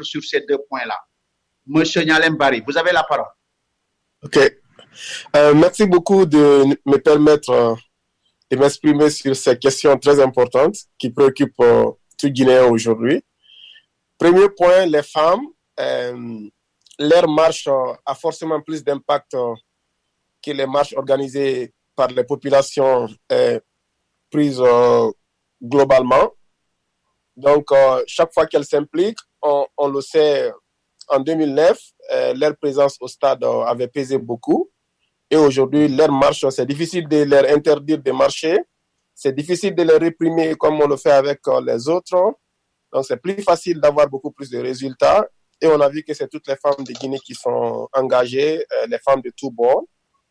sur ces deux points-là. Monsieur Nyalem Bari, vous avez la parole. OK. Merci beaucoup de me permettre de m'exprimer sur ces questions très importantes qui préoccupent tout Guinéen aujourd'hui. Premier point, les femmes. Leur marche a forcément plus d'impact que les marches organisées par les populations prises globalement. Donc, chaque fois qu'elles s'impliquent, on le sait, en 2009, leur présence au stade avait pesé beaucoup. Et aujourd'hui, leur marche, c'est difficile de leur interdire de marcher. C'est difficile de les réprimer comme on le fait avec les autres. Donc, c'est plus facile d'avoir beaucoup plus de résultats. Et on a vu que c'est toutes les femmes de Guinée qui sont engagées, les femmes de tous bords.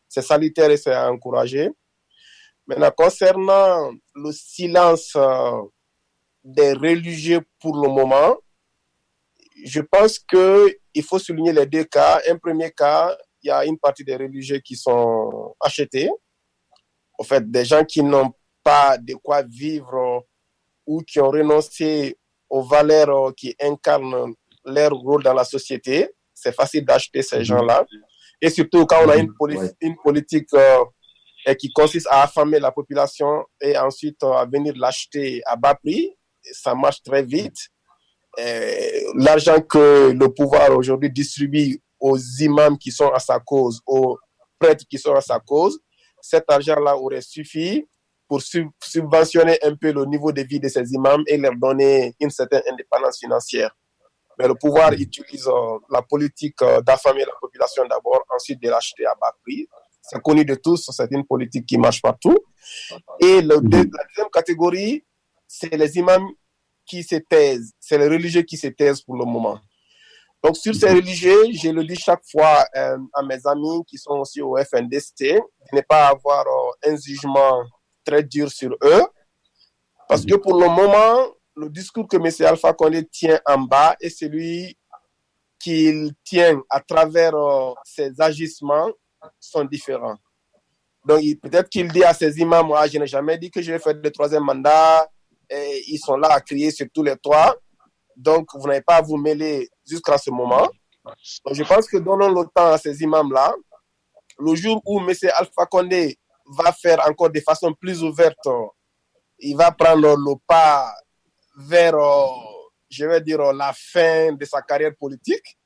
C'est salutaire et c'est à encourager. Maintenant, concernant le silence des religieux pour le moment, je pense qu'il faut souligner les deux cas. Un premier cas, il y a une partie des religieux qui sont achetés. En fait, des gens qui n'ont pas de quoi vivre ou qui ont renoncé aux valeurs qui incarnent leur rôle dans la société. C'est facile d'acheter ces gens-là. Et surtout quand on a une politique qui consiste à affamer la population et ensuite à venir l'acheter à bas prix, ça marche très vite. L'argent que le pouvoir aujourd'hui distribue aux imams qui sont à sa cause, aux prêtres qui sont à sa cause, cet argent-là aurait suffi pour subventionner un peu le niveau de vie de ces imams et leur donner une certaine indépendance financière. Mais le pouvoir utilise la politique d'affamer la population d'abord, ensuite de l'acheter à bas prix. C'est connu de tous, c'est une politique qui marche partout. Et la deuxième catégorie, c'est les imams qui se taisent, c'est les religieux qui se taisent pour le moment. Donc sur ces religieux, je le dis chaque fois à mes amis qui sont aussi au FNDC, de ne pas avoir un jugement très dur sur eux, parce que pour le moment, le discours que M. Alpha Condé tient en bas est celui qu'il tient à travers ses agissements sont différents. Donc peut-être qu'il dit à ses imams, moi je n'ai jamais dit que je vais faire le troisième mandat, et ils sont là à crier sur tous les toits, donc vous n'avez pas à vous mêler jusqu'à ce moment. Donc je pense que donnons le temps à ces imams-là. Le jour où M. Alpha Condé va faire encore de façon plus ouverte, il va prendre le pas vers, je vais dire, la fin de sa carrière politique.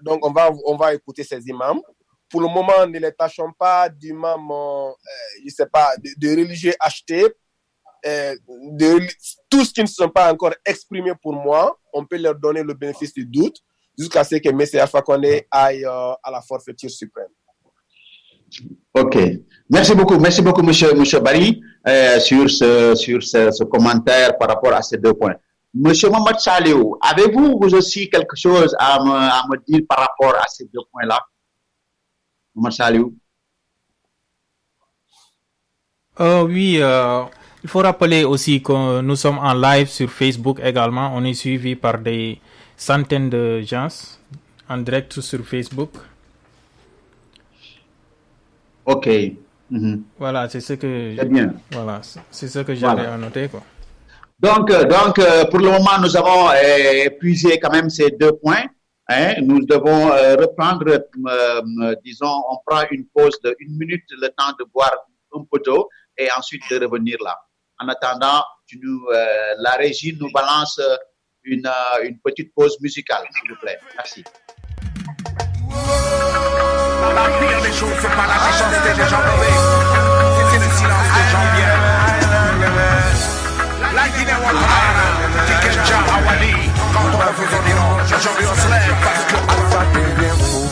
Donc, on va écouter ces imams. Pour le moment, ne les tâchons pas d'imams, je ne sais pas, de religieux achetés. Tous qui ne sont pas encore exprimés pour moi, on peut leur donner le bénéfice du doute jusqu'à ce que M. Alpha Condé aille à la forfaiture suprême. Ok. Merci beaucoup, monsieur Bari, sur ce commentaire par rapport à ces deux points. Monsieur Mohamed Saliou, avez-vous vous aussi quelque chose à me dire par rapport à ces deux points-là? Mohamed Saliou. Oui, il faut rappeler aussi que nous sommes en live sur Facebook également. On est suivi par des centaines de gens en direct sur Facebook. Ok. Voilà, c'est ce que. Très bien. Voilà, c'est ce que j'avais à noter, quoi. Donc, pour le moment, nous avons épuisé quand même ces deux points. Hein. Nous devons reprendre, disons, on prend une pause de 1 minute, le temps de boire un peu d'eau et ensuite de revenir là. En attendant, la régie nous balance une petite pause musicale, s'il vous plaît. Merci. La pire des choses, c'est pas la méchanceté des gens mauvais, c'est le silence des gens bien. La Guinée Wakana, Tikenja Awali, quand on a fait des noms, aujourd'hui on se lève parce que Alpha devient fou.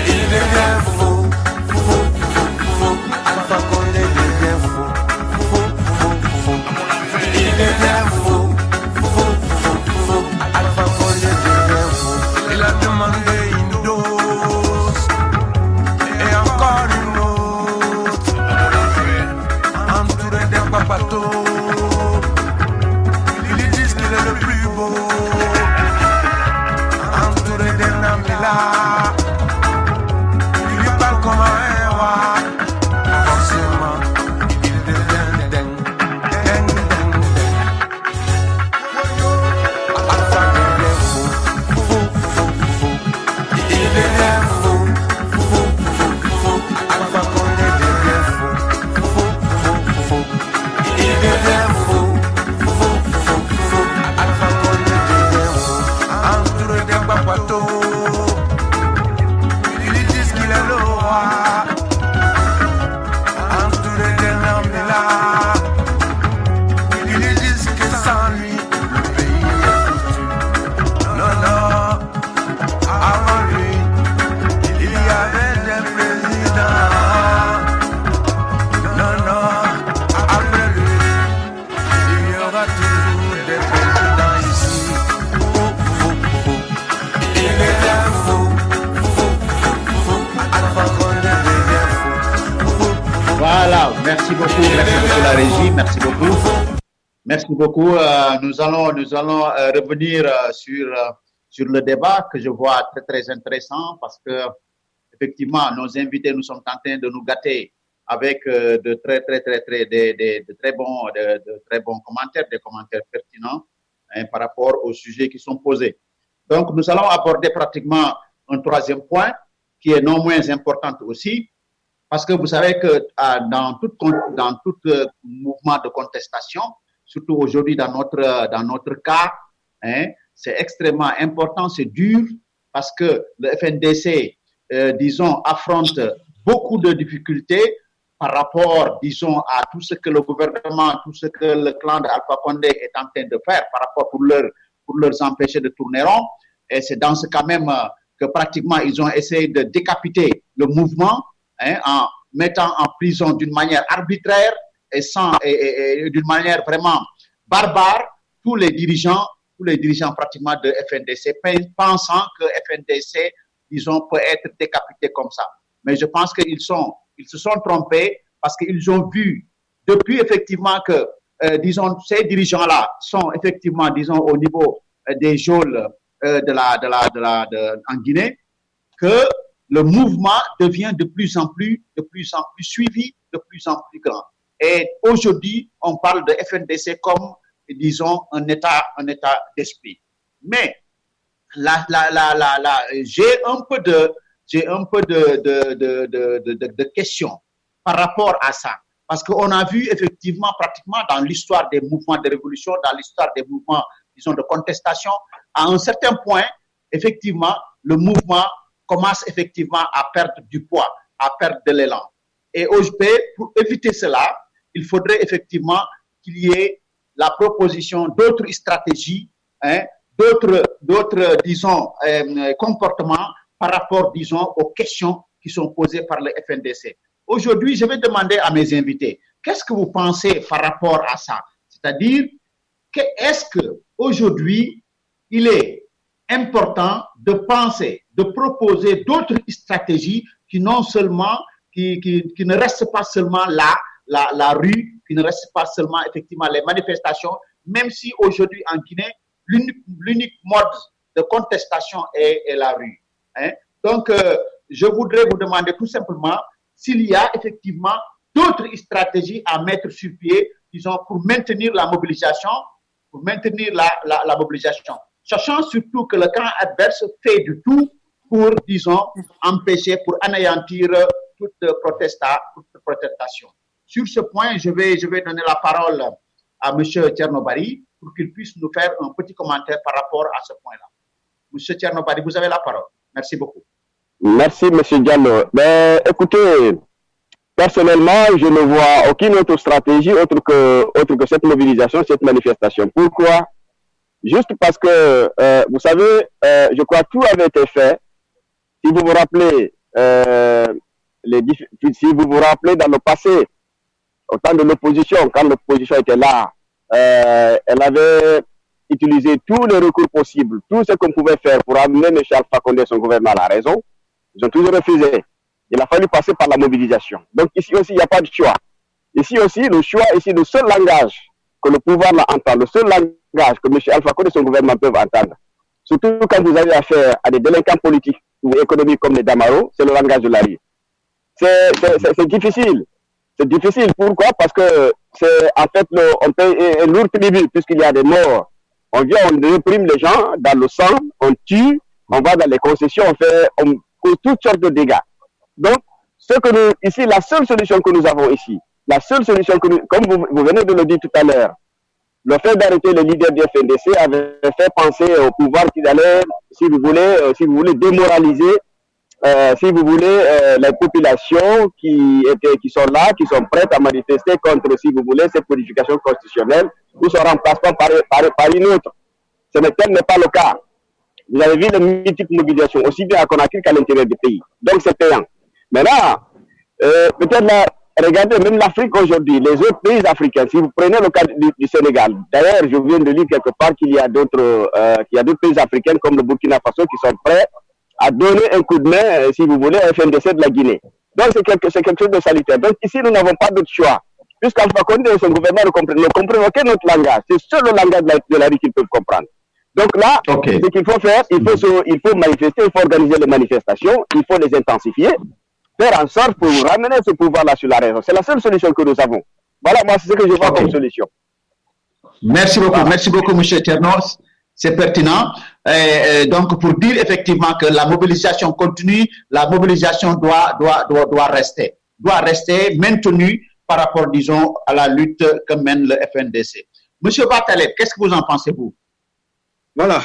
Il devient fou. Alpha Condé devient fou. Il devient fou. Alpha Condé devient fou. Il a demandé une dose et encore une autre, entouré d'un papato. château. Ils lui disent qu'il est le roi. Entouré d'un homme là. Ils lui disent que sans lui, le pays est foutu. Non, non, avant lui, il y avait des présidents. Non, non, après lui, il y aura toujours des présidents ici. Fou, fou, fou. Il était fou, fou, fou, fou. Alpha Condé devient fou. Fou, fou. Voilà, merci beaucoup la régie, merci beaucoup. Merci beaucoup. Nous allons revenir sur le débat que je vois très très intéressant parce que effectivement nos invités nous sont en train de nous gâter avec de très bons commentaires, des commentaires pertinents par rapport aux sujets qui sont posés. Donc nous allons aborder pratiquement un troisième point qui est non moins important aussi. Parce que vous savez que dans tout mouvement de contestation, surtout aujourd'hui dans notre cas, c'est extrêmement important, c'est dur, parce que le FNDC, disons, affronte beaucoup de difficultés par rapport, disons, à tout ce que le gouvernement, tout ce que le clan d'Alpha Condé est en train de faire par rapport pour leur empêcher de tourner rond. Et c'est dans ce cas même que pratiquement ils ont essayé de décapiter le mouvement, en mettant en prison d'une manière arbitraire et d'une manière vraiment barbare tous les dirigeants pratiquement de FNDC, pensant que FNDC, disons, peut être décapité comme ça. Mais je pense qu'ils se sont trompés parce qu'ils ont vu depuis effectivement que, disons, ces dirigeants-là sont effectivement, disons, au niveau des geôles en Guinée, que le mouvement devient de plus en plus suivi, de plus en plus grand. Et aujourd'hui, on parle de FNDC comme, disons, un état d'esprit. Mais j'ai un peu de questions par rapport à ça. Parce qu'on a vu effectivement pratiquement dans l'histoire des mouvements de révolution, dans l'histoire des mouvements, disons, de contestation, à un certain point, effectivement, le mouvement commence effectivement à perdre du poids, à perdre de l'élan. Et pour éviter cela, il faudrait effectivement qu'il y ait la proposition d'autres stratégies, d'autres, disons, comportements par rapport, disons, aux questions qui sont posées par le FNDC. Aujourd'hui, je vais demander à mes invités, qu'est-ce que vous pensez par rapport à ça? C'est-à-dire, est-ce qu'aujourd'hui, il est important de penser, de proposer d'autres stratégies qui non seulement, qui ne restent pas seulement la rue, qui ne restent pas seulement effectivement les manifestations, même si aujourd'hui en Guinée, l'unique mode de contestation est la rue. Donc, je voudrais vous demander tout simplement s'il y a effectivement d'autres stratégies à mettre sur pied, disons, pour maintenir la mobilisation, sachant surtout que le camp adverse fait du tout pour, disons, empêcher, pour anéantir toute protestation. Sur ce point, je vais donner la parole à M. Tchernobari pour qu'il puisse nous faire un petit commentaire par rapport à ce point-là. M. Tchernobari, vous avez la parole. Merci beaucoup. Merci, M. Diallo. Ben, écoutez, personnellement, je ne vois aucune autre stratégie autre que cette mobilisation, cette manifestation. Pourquoi? Juste parce que, vous savez, je crois que tout avait été fait. Si vous vous rappelez, si vous vous rappelez dans le passé, au temps de l'opposition, quand l'opposition était là, elle avait utilisé tous les recours possibles, tout ce qu'on pouvait faire pour amener M. Alpha Condé et son gouvernement à la raison. Ils ont toujours refusé. Il a fallu passer par la mobilisation. Donc ici aussi, il n'y a pas de choix. Ici aussi, le seul langage que le pouvoir entend, le seul langage que M. Alpha Condé et son gouvernement peuvent entendre, surtout quand vous avez affaire à des délinquants politiques ou économiques comme les Damaro, c'est le langage de la rue. C'est difficile. C'est difficile. Pourquoi? Parce que c'est en fait, on paye un lourd tribut puisqu'il y a des morts. On vient, on réprime les gens dans le sang, on tue, on va dans les concessions, on cause toutes sortes de dégâts. Donc, ici, la seule solution que nous avons ici, comme vous venez de le dire tout à l'heure, le fait d'arrêter le leader du FNDC avait fait penser au pouvoir qu'il allait, si vous voulez, démoraliser, si vous voulez, les populations qui sont là, qui sont prêtes à manifester contre, si vous voulez, cette modification constitutionnelle ou son remplacement par une autre. Tel n'est pas le cas. Vous avez vu les multiples mobilisations, aussi bien à Conakry qu'à l'intérieur du pays. Donc c'est payant. Maintenant, peut-être là, regardez, même l'Afrique aujourd'hui, les autres pays africains, si vous prenez le cas du Sénégal, d'ailleurs, je viens de lire quelque part qu'il y a d'autres pays africains comme le Burkina Faso qui sont prêts à donner un coup de main, si vous voulez, au FNDC de la Guinée. Donc c'est quelque chose de salutaire. Donc ici, nous n'avons pas d'autre choix. Puisqu'Alpha Condé et son gouvernement ne comprennent aucun autre langage. C'est seul le langage de la rue qu'ils peuvent comprendre. Donc là, ce qu'il faut faire, il faut manifester, il faut organiser les manifestations, il faut les intensifier, faire en sorte pour ramener ce pouvoir-là sur la raison. C'est la seule solution que nous avons. Voilà, moi, c'est ce que je vois comme solution. Merci beaucoup, M. Tchernos. C'est pertinent. Donc, pour dire effectivement que la mobilisation continue, la mobilisation doit rester maintenue par rapport, disons, à la lutte que mène le FNDC. Monsieur Bartheleb, qu'est-ce que vous en pensez, vous? Voilà,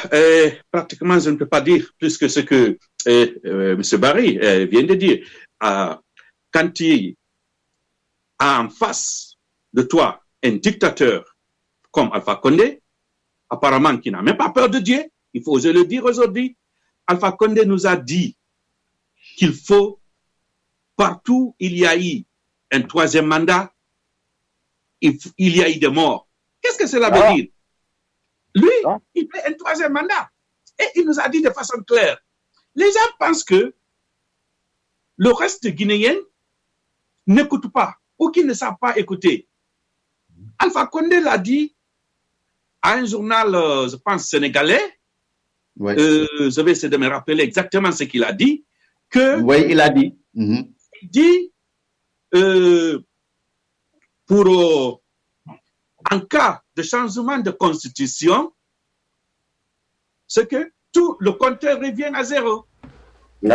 pratiquement, je ne peux pas dire plus que ce que M. Barry vient de dire. Quand il a en face de toi un dictateur comme Alpha Condé, apparemment qui n'a même pas peur de Dieu, il faut oser le dire aujourd'hui, Alpha Condé nous a dit qu'il faut, partout il y a eu un troisième mandat, il y a eu des morts. Qu'est-ce que cela veut dire? Lui, il fait un troisième mandat. Et il nous a dit de façon claire. Les gens pensent que le reste guinéen n'écoute pas ou qu'ils ne savent pas écouter. Alpha Condé l'a dit à un journal, je pense, sénégalais. Ouais. Je vais essayer de me rappeler exactement ce qu'il a dit. Oui, il a dit. Il dit, en cas de changement de constitution, c'est que tout le compteur revient à zéro. S'il y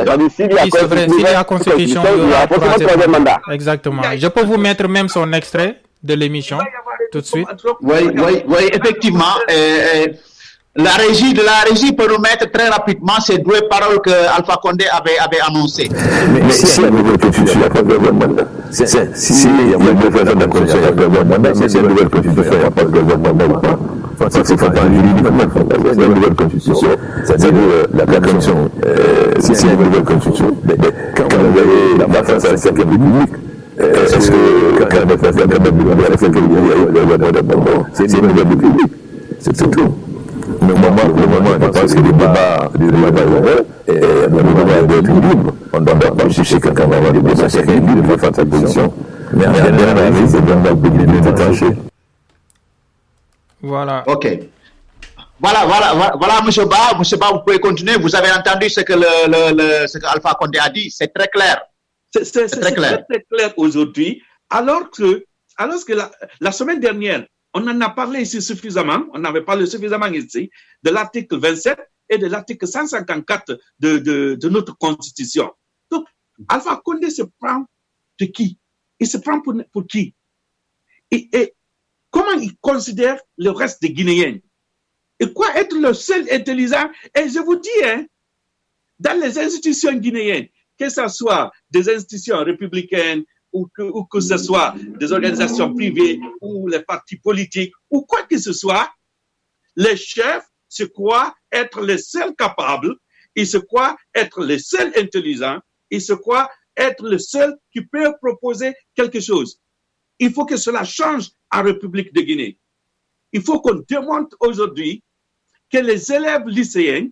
a constitution, il y aura troisième mandat. Exactement. Je peux vous mettre même son extrait de l'émission tout de suite. Oui, effectivement. La régie peut nous mettre très rapidement ces deux paroles que Alpha Condé avait annoncées. Mais si la nouvelle constitution, il n'y a pas de deuxième mandat. Si il y a une référendum de la constitution, il y a un deuxième mandat. Si c'est une nouvelle constitution, il n'y a pas de deuxième mandat ou pas. C'est pas une nouvelle constitution. C'est-à-dire la constitution, si c'est une nouvelle constitution, quand vous avez la bataille à la 5e République, est-ce que quand on a fait la 5e République, c'est une nouvelle République. C'est tout. Le moment, je pense que les débats et le moment doit être libre. On ne doit pas chercher quelqu'un va avoir des débats, c'est libre de faire sa position. Mais en général, c'est vraiment de détacher. Voilà. OK. Voilà, M. Ba. M. Ba, vous pouvez continuer. Vous avez entendu ce que ce que Alpha Condé a dit. C'est très clair. C'est très clair aujourd'hui. Alors que la semaine dernière, on en a parlé ici suffisamment, on avait parlé suffisamment ici de l'article 27 et de l'article 154 de notre Constitution. Donc, Alpha Condé se prend de qui? Il se prend pour qui? Et comment il considère le reste des Guinéens? Et quoi être le seul intelligent? Et je vous dis, dans les institutions guinéennes, que ce soit des institutions républicaines, ou que ce soit des organisations privées ou les partis politiques ou quoi que ce soit, les chefs se croient être les seuls capables, ils se croient être les seuls intelligents, ils se croient être les seuls qui peuvent proposer quelque chose. Il faut que cela change en République de Guinée. Il faut qu'on démontre aujourd'hui que les élèves lycéens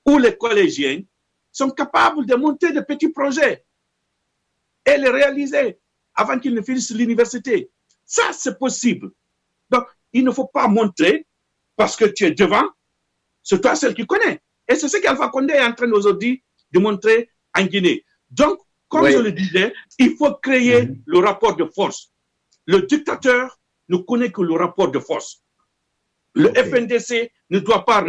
ou les collégiens sont capables de monter de petits projets et les réaliser avant qu'ils ne finissent l'université. Ça, c'est possible. Donc, il ne faut pas montrer, parce que tu es devant, c'est toi seul qui connais. Et c'est ce qu'Alpha Condé est en train aujourd'hui de montrer en Guinée. Donc, comme je le disais, il faut créer le rapport de force. Le dictateur ne connaît que le rapport de force. Le FNDC ne doit pas